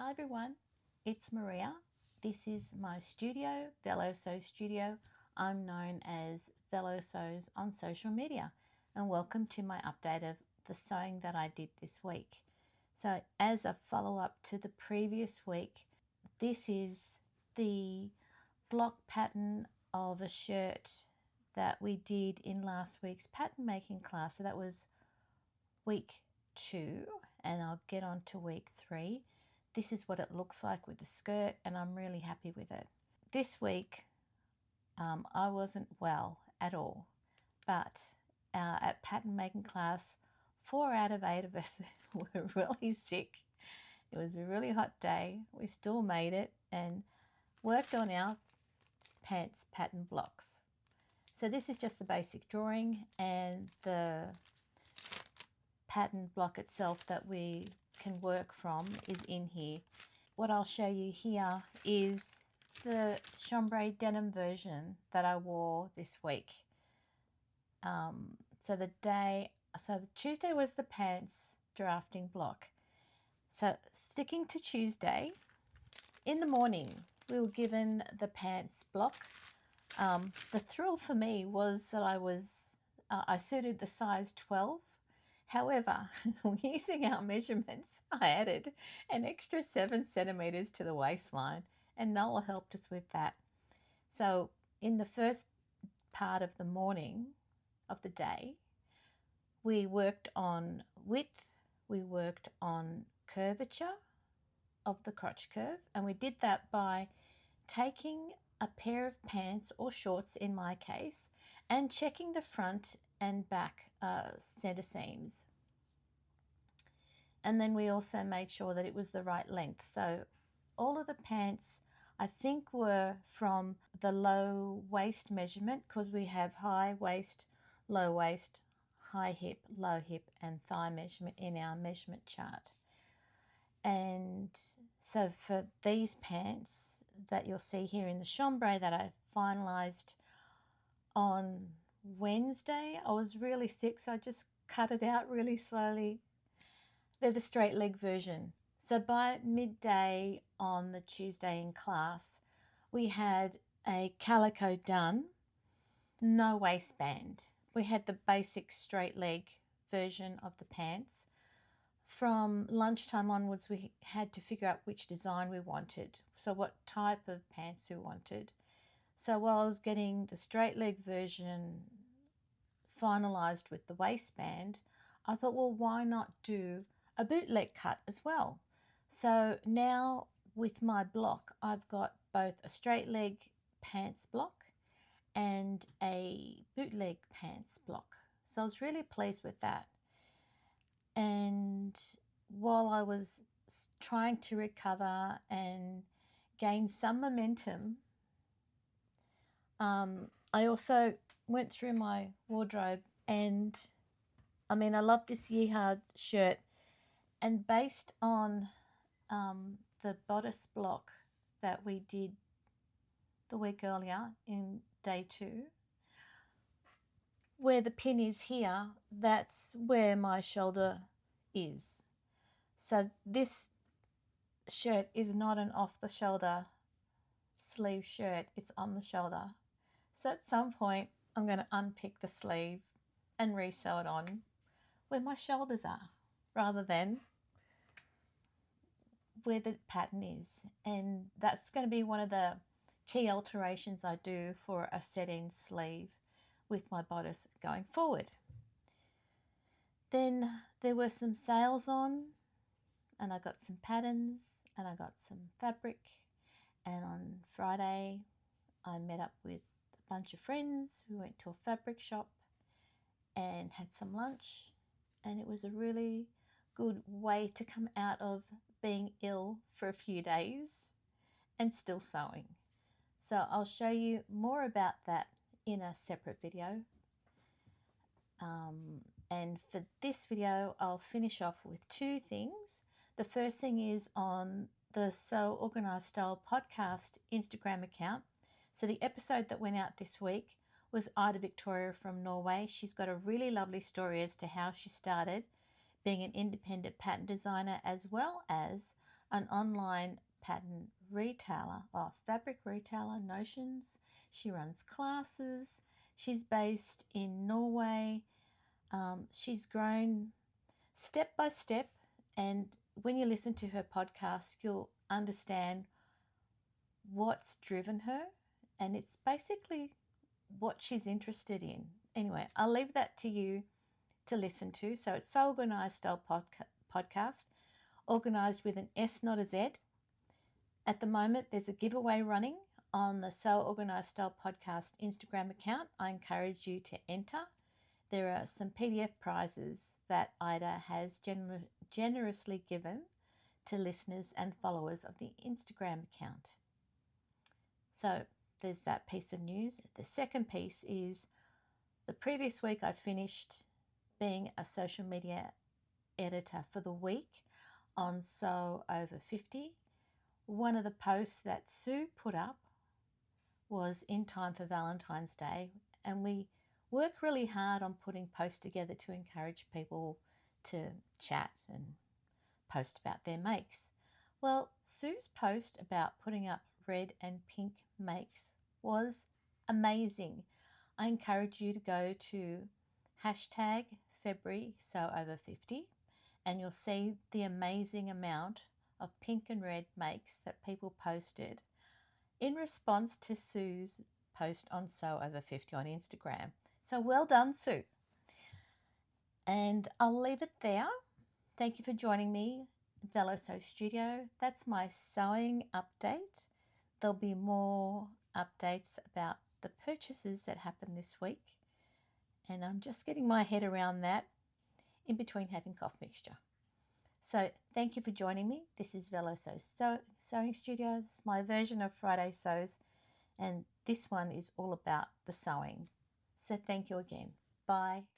Hi everyone, it's Maria. This is my studio, VeloSew Studio. I'm known as Velosews on social media, and welcome to my update of the sewing that I did this week. So as a follow-up to the previous week, this is the block pattern of a shirt that we did in last week's pattern making class. So that was week 2, and I'll get on to week 3. This is what it looks like with the skirt, and I'm really happy with it. This week, I wasn't well at all, but at pattern making class, 4 out of 8 of us were really sick. It was a really hot day. We still made it and worked on our pants pattern blocks. So this is just the basic drawing, and the pattern block itself that we can work from is in here. What I'll show you here is the Chambray denim version that I wore this week. So Tuesday was the pants drafting block. So sticking to Tuesday, in the morning we were given the pants block. The thrill for me was that I suited the size 12. However, using our measurements, I added an extra 7 centimeters to the waistline, and Nola helped us with that. So in the first part of the morning of the day, we worked on width, we worked on curvature of the crotch curve, and we did that by taking a pair of pants or shorts in my case and checking the front and back center seams. And then we also made sure that it was the right length. So all of the pants I think were from the low waist measurement, because we have high waist, low waist, high hip, low hip and thigh measurement in our measurement chart. And so for these pants that you'll see here in the chambray that I finalized on Wednesday, I was really sick, so I just cut it out really slowly. They're the straight leg version. So by midday on the Tuesday in class, we had a calico done, no waistband. We had the basic straight leg version of the pants. From lunchtime onwards, we had to figure out which design we wanted, so what type of pants we wanted. So while I was getting the straight leg version finalized with the waistband, I thought, well, why not do a bootleg cut as well? So now with my block, I've got both a straight leg pants block and a bootleg pants block. So I was really pleased with that. And while I was trying to recover and gain some momentum, I also went through my wardrobe, and I love this Yihad shirt, and based on the bodice block that we did the week earlier in day 2, where the pin is here, that's where my shoulder is. So this shirt is not an off the shoulder sleeve shirt, it's on the shoulder. So at some point I'm going to unpick the sleeve and resew it on where my shoulders are rather than where the pattern is. And that's going to be one of the key alterations I do for a set-in sleeve with my bodice going forward. Then there were some sales on, and I got some patterns and I got some fabric, and on Friday I met up with a bunch of friends. We went to a fabric shop and had some lunch, and it was a really good way to come out of being ill for a few days and still sewing. So I'll show you more about that in a separate video. And for this video, I'll finish off with 2 things. The first thing is on the Sew Organised Style podcast Instagram account. So the episode that went out this week was Ida Victoria from Norway. She's got a really lovely story as to how she started being an independent pattern designer, as well as an online pattern retailer, or fabric retailer, Notions. She runs classes. She's based in Norway. She's grown step by step, and when you listen to her podcast, you'll understand what's driven her, and it's basically what she's interested in. Anyway, I'll leave that to you to listen to. So it's So Organised Style podcast, organised with an S, not a Z. At the moment, there's a giveaway running on the So Organised Style podcast Instagram account. I encourage you to enter. There are some PDF prizes that Ida has generously given to listeners and followers of the Instagram account. So there's that piece of news. The second piece is the previous week I finished being a social media editor for the week on SewOver50. One of the posts that Sue put up was in time for Valentine's Day, and we work really hard on putting posts together to encourage people to chat and post about their makes. Well, Sue's post about putting up red and pink makes was amazing. I encourage you to go to hashtag February SewOver50 and you'll see the amazing amount of pink and red makes that people posted in response to Sue's post on SewOver50 on Instagram. So well done, Sue. And I'll leave it there. Thank you for joining me, VeloSew Studio. That's my sewing update. There'll be more updates about the purchases that happened this week. And I'm just getting my head around that in between having cough mixture. So thank you for joining me. This is VeloSew Sewing Studio. It's my version of Friday Sews. And this one is all about the sewing. So thank you again. Bye.